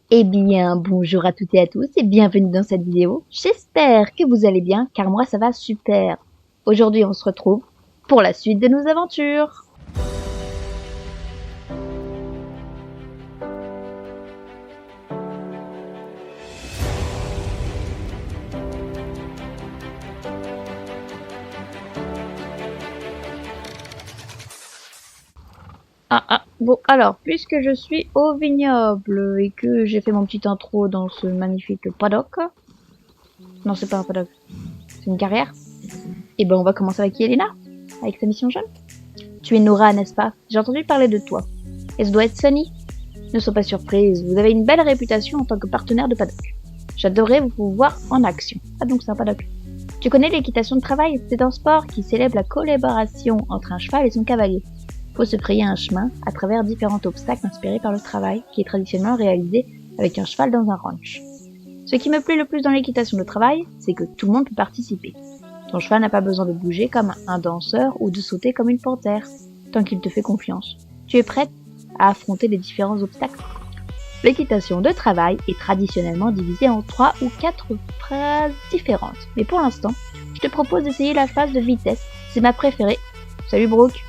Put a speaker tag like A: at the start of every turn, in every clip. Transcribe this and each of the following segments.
A: Eh bien, bonjour à toutes et à tous et bienvenue dans cette vidéo. J'espère que vous allez bien car moi ça va super. Aujourd'hui on se retrouve pour la suite de nos aventures. Bon alors, puisque je suis au vignoble et que j'ai fait mon petit intro dans ce magnifique paddock. Non, c'est pas un paddock, c'est une carrière. Et ben on va commencer avec Yelena, avec sa mission jeune. Tu es Nora, n'est-ce pas? J'ai entendu parler de toi. Et ce doit être Sunny. Ne sois pas surprise, vous avez une belle réputation en tant que partenaire de paddock. J'adorerais vous voir en action. Ah donc c'est un paddock. Tu connais l'équitation de travail? C'est un sport qui célèbre la collaboration entre un cheval et son cavalier. Faut se frayer un chemin à travers différents obstacles inspirés par le travail, qui est traditionnellement réalisé avec un cheval dans un ranch. Ce qui me plaît le plus dans l'équitation de travail, c'est que tout le monde peut participer. Ton cheval n'a pas besoin de bouger comme un danseur ou de sauter comme une panthère, tant qu'il te fait confiance. Tu es prête à affronter les différents obstacles? L'équitation de travail est traditionnellement divisée en 3 ou 4 phases différentes. Mais pour l'instant, je te propose d'essayer la phase de vitesse. C'est ma préférée. Salut Brooke.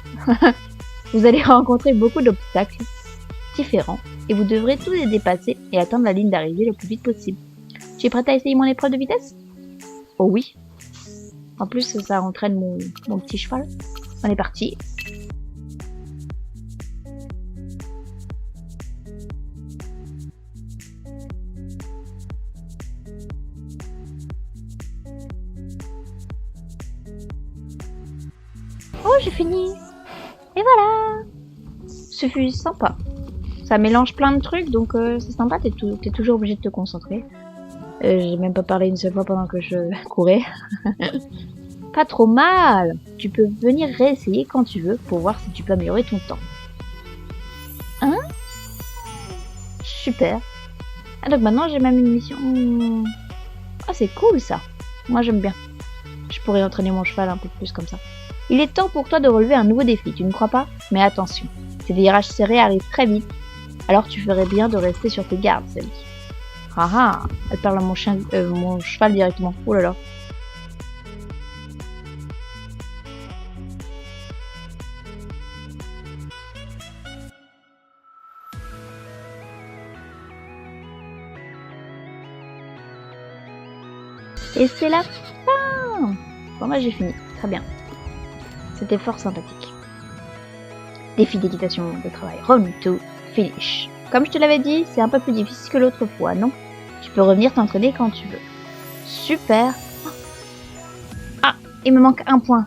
A: Vous allez rencontrer beaucoup d'obstacles différents et vous devrez tous les dépasser et atteindre la ligne d'arrivée le plus vite possible. Tu es prête à essayer mon épreuve de vitesse? Oh oui. En plus, ça entraîne mon petit cheval. On est parti. Oh, j'ai fini. Et voilà. Ce fut sympa. Ça mélange plein de trucs, donc c'est sympa, t'es toujours obligé de te concentrer. J'ai même pas parlé une seule fois pendant que je courais. Pas trop mal. Tu peux venir réessayer quand tu veux pour voir si tu peux améliorer ton temps. Hein? Super. Ah donc maintenant j'ai même une mission... Ah c'est cool ça. Moi j'aime bien. Je pourrais entraîner mon cheval un peu plus comme ça. Il est temps pour toi de relever un nouveau défi, tu ne crois pas? Mais attention, ces virages serrés arrivent très vite. Alors tu ferais bien de rester sur tes gardes, Sally. Ah ah, elle parle à mon cheval directement. Oh là là. Et c'est la fin. Bon moi j'ai fini, très bien. C'était fort sympathique. Défi d'équitation de travail, run to finish. Comme je te l'avais dit, c'est un peu plus difficile que l'autre fois, non? Tu peux revenir t'entraîner quand tu veux. Super. Ah, il me manque un point.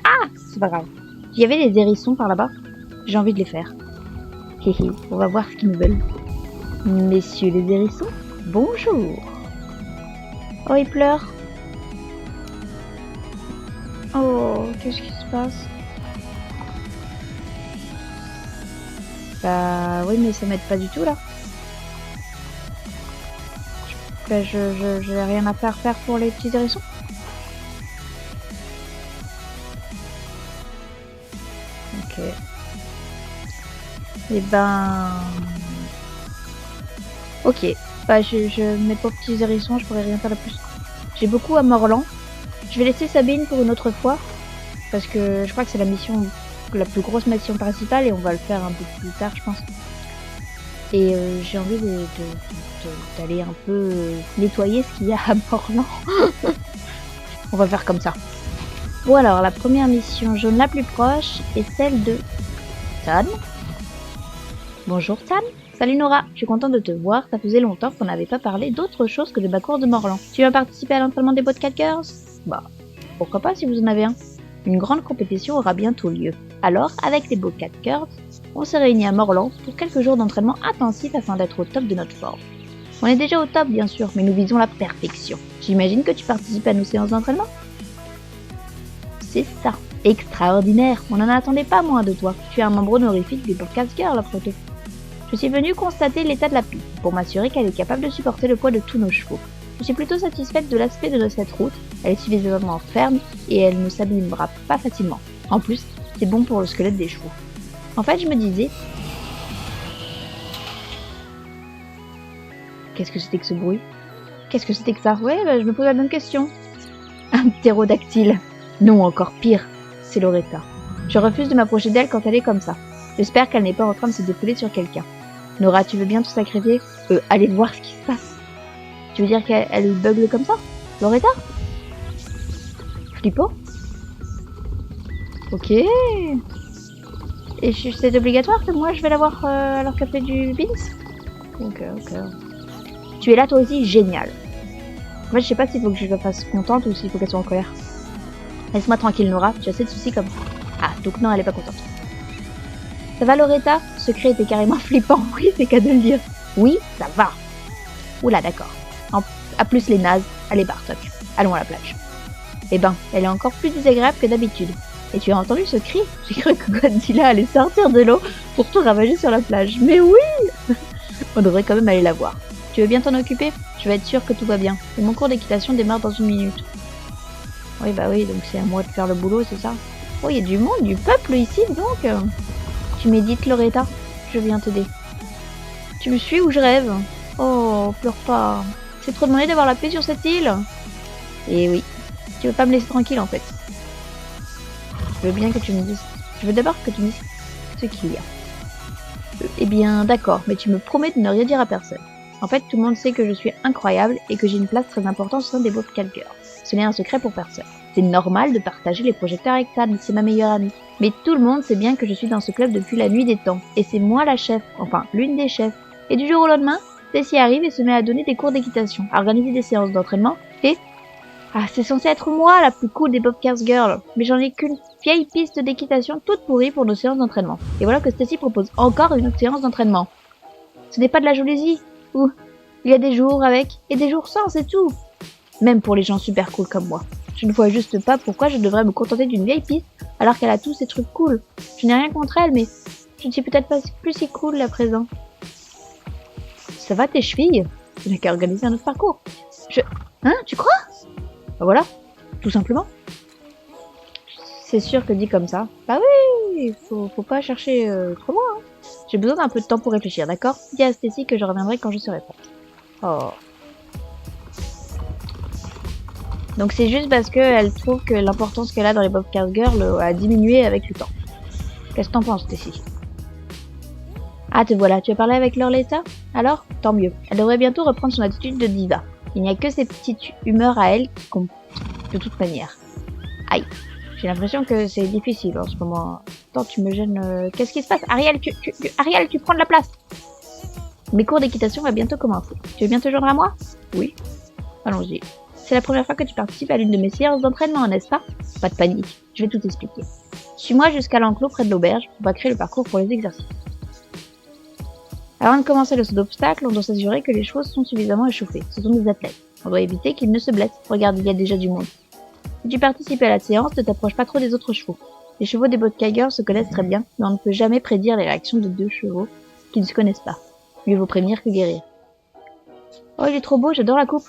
A: Ah, c'est pas grave. Il y avait des hérissons par là-bas. J'ai envie de les faire. Héhé, on va voir ce qu'ils nous veulent. Messieurs les hérissons, bonjour. Oh, il pleure. Oh, qu'est-ce qui se passe? Bah oui, mais ça m'aide pas du tout là. Bah je n'ai rien à faire pour les petits hérissons. Ok. Et ben... Ok. Bah je mes pauvres petits hérissons, je pourrais rien faire de plus. J'ai beaucoup à Morlan. Je vais laisser Sabine pour une autre fois. Parce que je crois que c'est la plus grosse mission principale et on va le faire un peu plus tard, je pense. Et j'ai envie d'aller un peu nettoyer ce qu'il y a à Morlan. On va faire comme ça. Bon alors, la première mission jaune la plus proche est celle de Tan. Bonjour Tan. Salut Nora, je suis contente de te voir, ça faisait longtemps qu'on n'avait pas parlé d'autre chose que de Bas-Cours de Morlan. Tu vas participer à l'entraînement des Bobcat Girls? Bah, pourquoi pas si vous en avez un. Une grande compétition aura bientôt lieu. Alors, avec les Bobcat Girls, on s'est réunis à Morlan pour quelques jours d'entraînement intensif afin d'être au top de notre forme. On est déjà au top bien sûr, mais nous visons la perfection. J'imagine que tu participes à nos séances d'entraînement? C'est ça. Extraordinaire. On n'en attendait pas moins de toi. Tu es un membre honorifique des Bobcat Girls après tout. Je suis venue constater l'état de la piste pour m'assurer qu'elle est capable de supporter le poids de tous nos chevaux. Je suis plutôt satisfaite de l'aspect de cette route, elle est suffisamment ferme et elle ne s'abîmera pas facilement. En plus, c'est bon pour le squelette des chevaux. En fait, je me disais... Qu'est-ce que c'était que ce bruit? Qu'est-ce que c'était que ça? Ouais, bah, je me pose la même question. Un ptérodactyle. Non, encore pire. C'est Loretta. Je refuse de m'approcher d'elle quand elle est comme ça. J'espère qu'elle n'est pas en train de se défouler sur quelqu'un. Nora, tu veux bien te sacrifier? Aller voir ce qui se passe. Tu veux dire qu'elle bugle comme ça? Loretta? Flippo? Ok. Et c'est obligatoire que moi je vais la voir alors qu'elle fait du beans? Ok. Tu es là toi aussi? Génial. En fait, je sais pas s'il faut que je la fasse contente ou s'il faut qu'elle soit en colère. Laisse-moi tranquille, Nora. Tu as assez de soucis comme ça. Ah, donc non, elle est pas contente. Ça va, Loretta? Ce secret était carrément flippant. Oui, c'est qu'à de le dire. Oui, ça va. Oula, d'accord. À plus les nazes. Allez, Bartok. Allons à la plage. Eh ben, elle est encore plus désagréable que d'habitude. Et tu as entendu ce cri? J'ai cru que Godzilla allait sortir de l'eau pour tout ravager sur la plage. Mais oui! On devrait quand même aller la voir. Tu veux bien t'en occuper? Je vais être sûre que tout va bien. Et mon cours d'équitation démarre dans 1 minute. Oui, bah oui, donc c'est à moi de faire le boulot, c'est ça? Oh, il y a du monde, du peuple ici, donc. Tu médites, Loretta? Je viens t'aider. Tu me suis ou je rêve? Oh, pleure pas. C'est trop demandé d'avoir la paix sur cette île. Eh oui. Tu veux pas me laisser tranquille, en fait. Je veux bien que tu me dises... Je veux d'abord que tu me dises ce qu'il y a. Eh bien, d'accord, mais tu me promets de ne rien dire à personne. En fait, tout le monde sait que je suis incroyable et que j'ai une place très importante au sein des Bobcat Girls. Ce n'est un secret pour personne. C'est normal de partager les projecteurs avec Tad, c'est ma meilleure amie. Mais tout le monde sait bien que je suis dans ce club depuis la nuit des temps. Et c'est moi la chef, enfin, l'une des chefs. Et du jour au lendemain, Stacy arrive et se met à donner des cours d'équitation, à organiser des séances d'entraînement et... Ah, c'est censé être moi la plus cool des Bobcat Girls, mais j'en ai qu'une vieille piste d'équitation toute pourrie pour nos séances d'entraînement. Et voilà que Stacy propose encore une autre séance d'entraînement. Ce n'est pas de la jalousie, ou il y a des jours avec et des jours sans, c'est tout. Même pour les gens super cool comme moi. Je ne vois juste pas pourquoi je devrais me contenter d'une vieille piste alors qu'elle a tous ces trucs cool. Je n'ai rien contre elle, mais je ne suis peut-être pas plus si cool à présent. Ça va tes chevilles? Tu n'as qu'à organiser un autre parcours. Hein, tu crois? Ben voilà, tout simplement. C'est sûr que dit comme ça. Bah oui, faut pas chercher trop loin. Hein. J'ai besoin d'un peu de temps pour réfléchir, d'accord? Dis à Stacy que je reviendrai quand je serai prête. Oh. Donc c'est juste parce qu'elle trouve que l'importance qu'elle a dans les Bobcat Girls a diminué avec le temps. Qu'est-ce que t'en penses, Stacy? Ah, te voilà, tu as parlé avec Loretta? Alors, tant mieux. Elle devrait bientôt reprendre son attitude de diva. Il n'y a que ces petites humeurs à elle qui comptent de toute manière. Aïe, j'ai l'impression que c'est difficile en ce moment. Attends, tu me gênes. Qu'est-ce qui se passe? Ariel, Ariel, tu prends de la place. Mes cours d'équitation vont bientôt commencer. Tu veux bien te joindre à moi? Oui. Allons-y. C'est la première fois que tu participes à l'une de mes séances d'entraînement, n'est-ce pas? Pas de panique, je vais tout expliquer. Suis-moi jusqu'à l'enclos près de l'auberge, on va créer le parcours pour les exercices. Avant de commencer le saut d'obstacle, on doit s'assurer que les chevaux sont suffisamment échauffés. Ce sont des athlètes. On doit éviter qu'ils ne se blessent. Regarde, il y a déjà du monde. Si tu participes à la séance, ne t'approche pas trop des autres chevaux. Les chevaux des Bobcat Girls se connaissent très bien, mais on ne peut jamais prédire les réactions de deux chevaux qui ne se connaissent pas. Mieux vaut prévenir que guérir. Oh, il est trop beau, j'adore la coupe.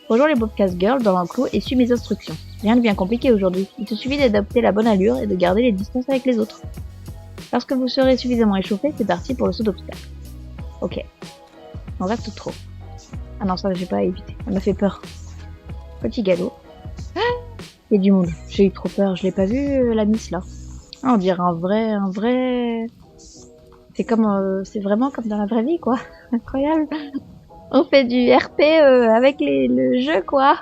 A: Rejoins les Bobcat Girls dans l'enclos et suis mes instructions. Rien de bien compliqué aujourd'hui. Il te suffit d'adopter la bonne allure et de garder les distances avec les autres. Lorsque vous serez suffisamment échauffé, c'est parti pour le saut d'obstacle. Ok. On reste trop. Ah non, ça j'ai pas à éviter. Ça m'a fait peur. Petit galop. Ah, il y a du monde. J'ai eu trop peur. Je l'ai pas vu la miss là. Ah, on dirait un vrai. C'est comme, c'est vraiment comme dans la vraie vie quoi. Incroyable. On fait du RP avec le jeu quoi.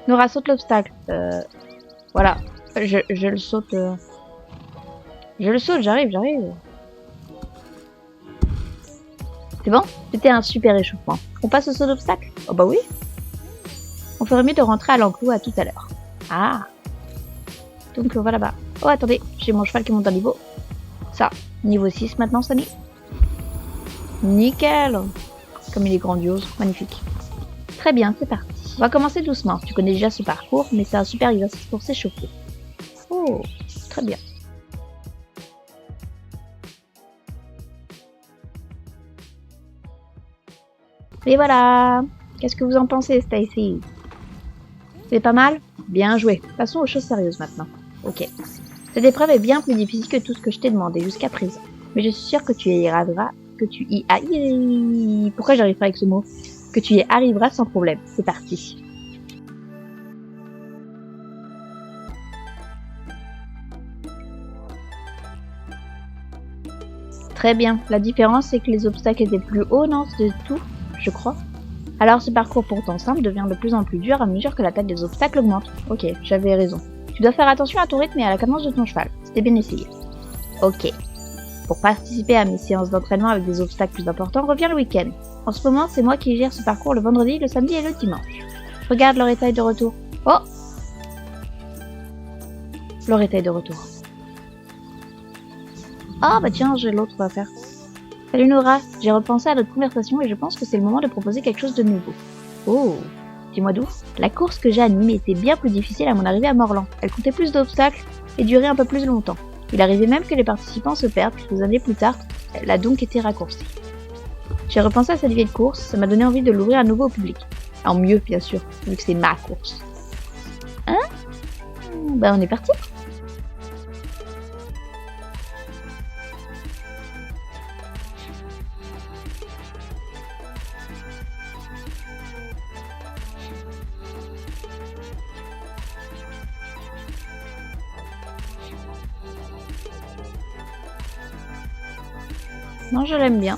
A: Nora saute l'obstacle. Voilà. Je le saute. Je le saute. J'arrive. C'est bon? C'était un super échauffement. On passe au saut d'obstacle? Oh bah oui. On ferait mieux de rentrer à l'enclos à tout à l'heure. Ah. Donc on va là-bas. Oh attendez, j'ai mon cheval qui monte en niveau. Ça, niveau 6 maintenant Samy. Nickel. Comme il est grandiose, magnifique. Très bien, c'est parti. On va commencer doucement. Tu connais déjà ce parcours, mais c'est un super exercice pour s'échauffer. Oh, très bien. Et voilà. Qu'est-ce que vous en pensez, Stacy? C'est pas mal? Bien joué. Passons aux choses sérieuses maintenant. Ok. Cette épreuve est bien plus difficile que tout ce que je t'ai demandé jusqu'à présent. Mais je suis sûre que tu y arriveras que tu y ailles... Pourquoi j'arrive pas avec ce mot? Que tu y arriveras sans problème. C'est parti. Très bien. La différence, c'est que les obstacles étaient plus hauts, non? C'est tout, je crois. Alors ce parcours pourtant simple devient de plus en plus dur à mesure que la taille des obstacles augmente. Ok, j'avais raison. Tu dois faire attention à ton rythme et à la cadence de ton cheval. C'était bien essayé. Ok. Pour participer à mes séances d'entraînement avec des obstacles plus importants, reviens le week-end. En ce moment, c'est moi qui gère ce parcours le vendredi, le samedi et le dimanche. Regarde, Loretta est de retour. Oh! Loretta est de retour. Ah bah tiens, j'ai l'autre à faire. Salut Nora, j'ai repensé à notre conversation et je pense que c'est le moment de proposer quelque chose de nouveau. Oh! Dis-moi d'où? La course que j'ai animée était bien plus difficile à mon arrivée à Morland. Elle comptait plus d'obstacles et durait un peu plus longtemps. Il arrivait même que les participants se perdent quelques années plus tard, elle a donc été raccourcie. J'ai repensé à cette vieille course, ça m'a donné envie de l'ouvrir à nouveau au public. En mieux, bien sûr, vu que c'est ma course. Hein? Ben on est parti. Non, je l'aime bien.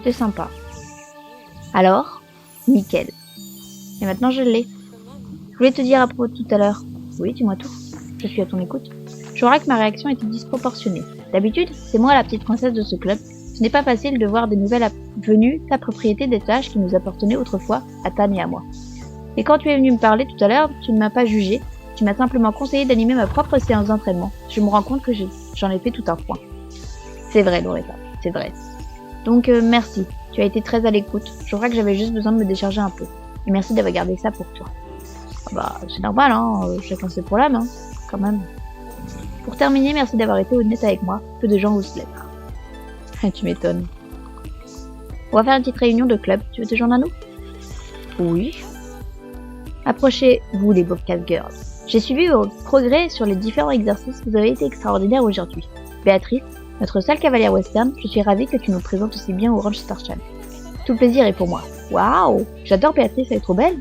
A: C'est sympa. Alors, nickel. Et maintenant je l'ai. Je voulais te dire à propos de tout à l'heure. Oui, dis-moi tout. Je suis à ton écoute. Je crois que ma réaction était disproportionnée. D'habitude, c'est moi la petite princesse de ce club. Ce n'est pas facile de voir des nouvelles venues s'approprier des tâches qui nous appartenaient autrefois à Tan et à moi. Et quand tu es venu me parler tout à l'heure, tu ne m'as pas jugé. Tu m'as simplement conseillé d'animer ma propre séance d'entraînement. Je me rends compte que j'en ai fait tout un point. C'est vrai, Loretta. C'est vrai. Donc merci, tu as été très à l'écoute. Je crois que j'avais juste besoin de me décharger un peu. Et merci d'avoir gardé ça pour toi. Ah bah c'est normal, hein, chacun ses problèmes, hein, quand même. Pour terminer, merci d'avoir été honnête avec moi. Peu de gens osent l'être. Tu m'étonnes. On va faire une petite réunion de club. Tu veux te joindre à nous? Oui. Approchez-vous les Bobcat Girls. J'ai suivi vos progrès sur les différents exercices. Vous avez été extraordinaires aujourd'hui. Béatrice, notre seule cavalière western, je suis ravie que tu nous présentes aussi bien au Ranch Starchan. Tout le plaisir est pour moi. Waouh! J'adore Béatrice, elle est trop belle.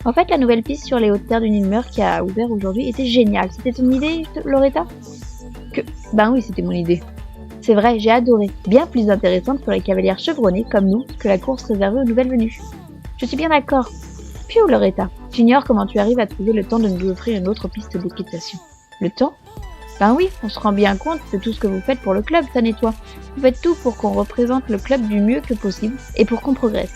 A: En fait, la nouvelle piste sur les hautes terres du Nilmer qui a ouvert aujourd'hui était géniale. C'était ton idée, Loretta? Ben oui, c'était mon idée. C'est vrai, j'ai adoré. Bien plus intéressante pour les cavalières chevronnées comme nous que la course réservée aux nouvelles venues. Je suis bien d'accord. Piou, Loretta, j'ignore comment tu arrives à trouver le temps de nous offrir une autre piste d'équitation. Le temps? Ben oui, on se rend bien compte de tout ce que vous faites pour le club, Tan et toi. Vous faites tout pour qu'on représente le club du mieux que possible et pour qu'on progresse.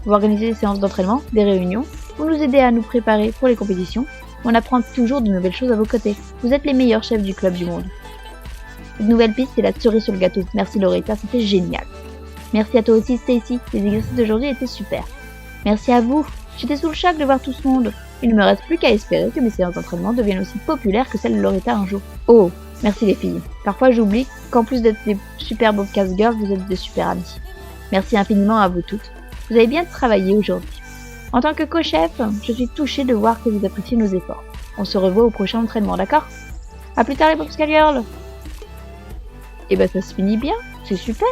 A: Vous organisez des séances d'entraînement, des réunions, vous nous aidez à nous préparer pour les compétitions. On apprend toujours de nouvelles choses à vos côtés. Vous êtes les meilleurs chefs du club du monde. Cette nouvelle piste, c'est la cerise sur le gâteau. Merci Loretta, c'était génial. Merci à toi aussi Stacy, les exercices d'aujourd'hui étaient super. Merci à vous, j'étais sous le choc de voir tout ce monde. Il ne me reste plus qu'à espérer que mes séances d'entraînement deviennent aussi populaires que celles de Loretta un jour. Oh, merci les filles. Parfois j'oublie qu'en plus d'être des super Bobcat Girls, vous êtes des super amies. Merci infiniment à vous toutes. Vous avez bien travaillé aujourd'hui. En tant que co-chef, je suis touchée de voir que vous appréciez nos efforts. On se revoit au prochain entraînement, d'accord? À plus tard les Bobcat Girls. Et ben ça se finit bien, c'est super.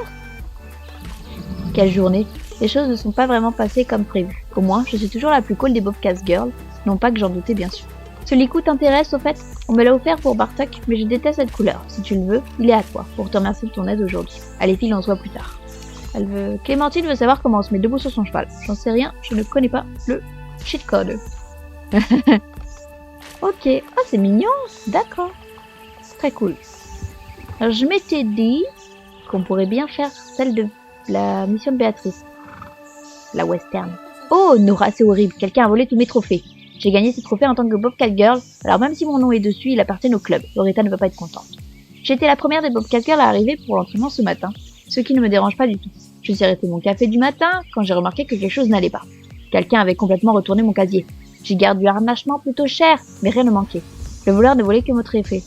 A: Quelle journée. Les choses ne sont pas vraiment passées comme prévu. Au moins, je suis toujours la plus cool des Bobcat Girls. Non pas que j'en doutais bien sûr. Ce licou t'intéresse au fait? On me l'a offert pour Bartok, mais je déteste cette couleur. Si tu le veux, il est à toi, pour te remercier de ton aide aujourd'hui. Allez file, on se voit plus tard. Clémentine veut savoir comment on se met debout sur son cheval. J'en sais rien, je ne connais pas le cheat code. Ok, ah c'est mignon, d'accord. Très cool. Alors, je m'étais dit qu'on pourrait bien faire celle de la mission de Béatrice. La western. Oh Nora, c'est horrible, quelqu'un a volé tous mes trophées. J'ai gagné ces trophées en tant que Bobcat Girl, alors même si mon nom est dessus, il appartient au club. Loretta ne va pas être contente. J'ai été la première des Bobcat Girls à arriver pour l'entraînement ce matin, ce qui ne me dérange pas du tout. Je suis restée mon café du matin quand j'ai remarqué que quelque chose n'allait pas. Quelqu'un avait complètement retourné mon casier. J'y garde du harnachement plutôt cher, mais rien ne manquait. Le voleur ne volait que mes trophées.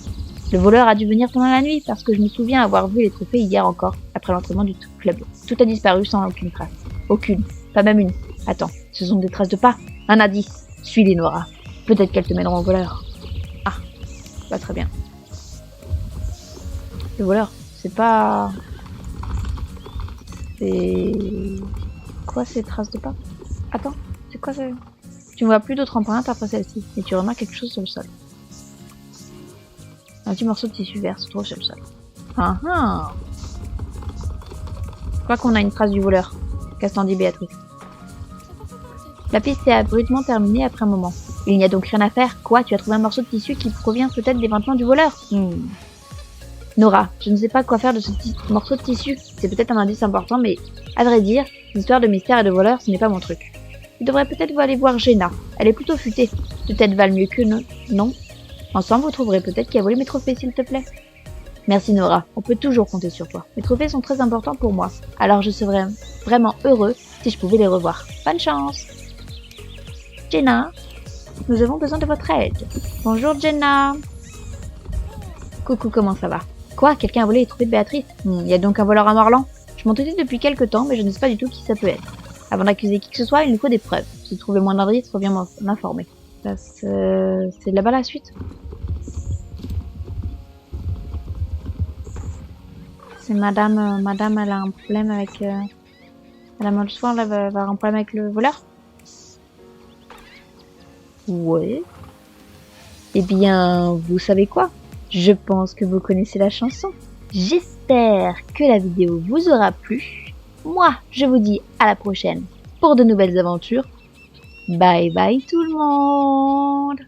A: Le voleur a dû venir pendant la nuit parce que je me souviens avoir vu les trophées hier encore, après l'entraînement du club. Tout a disparu sans aucune trace. Aucune. Pas même une. Attends, ce sont des traces de pas. Un indice. Suis-les, Nora. Peut-être qu'elles te mèneront au voleur. Ah, pas très bien. Le voleur, c'est pas... C'est... Quoi ces traces de pas? Attends, c'est quoi ça? Tu ne vois plus d'autres empreintes après celle-ci, et tu remarques quelque chose sur le sol. Un petit morceau de tissu vert se trouve sur le sol. Ah ah! Je crois qu'on a une trace du voleur. Qu'est-ce t'en dis, Béatrice? La piste est abruptement terminée après un moment. Il n'y a donc rien à faire. Quoi? Tu as trouvé un morceau de tissu qui provient peut-être des vêtements du voleur? Nora, je ne sais pas quoi faire de ce morceau de tissu. C'est peut-être un indice important, mais à vrai dire, l'histoire de mystère et de voleur, ce n'est pas mon truc. Tu devrais peut-être aller voir Jenna. Elle est plutôt futée. Peut-être valent mieux que non. Ensemble, vous trouverez peut-être qui a volé mes trophées, s'il te plaît. Merci Nora, on peut toujours compter sur toi. Mes trophées sont très importants pour moi, alors je serais vraiment heureux si je pouvais les revoir. Bonne chance! Jenna, nous avons besoin de votre aide. Bonjour Jenna. Coucou, comment ça va? Quoi? Quelqu'un a volé les trophées de Béatrice? Il y a donc un voleur à Morlan? Je m'en doutais depuis quelque temps, mais je ne sais pas du tout qui ça peut être. Avant d'accuser qui que ce soit, il nous faut des preuves. Si tu trouves le moindre indice, reviens m'informer. C'est là-bas la suite? C'est madame, elle a un problème avec... Madame Holsworth, elle va avoir un problème avec le voleur? Ouais. Eh bien, vous savez quoi? Je pense que vous connaissez la chanson. J'espère que la vidéo vous aura plu. Moi, je vous dis à la prochaine pour de nouvelles aventures. Bye bye tout le monde!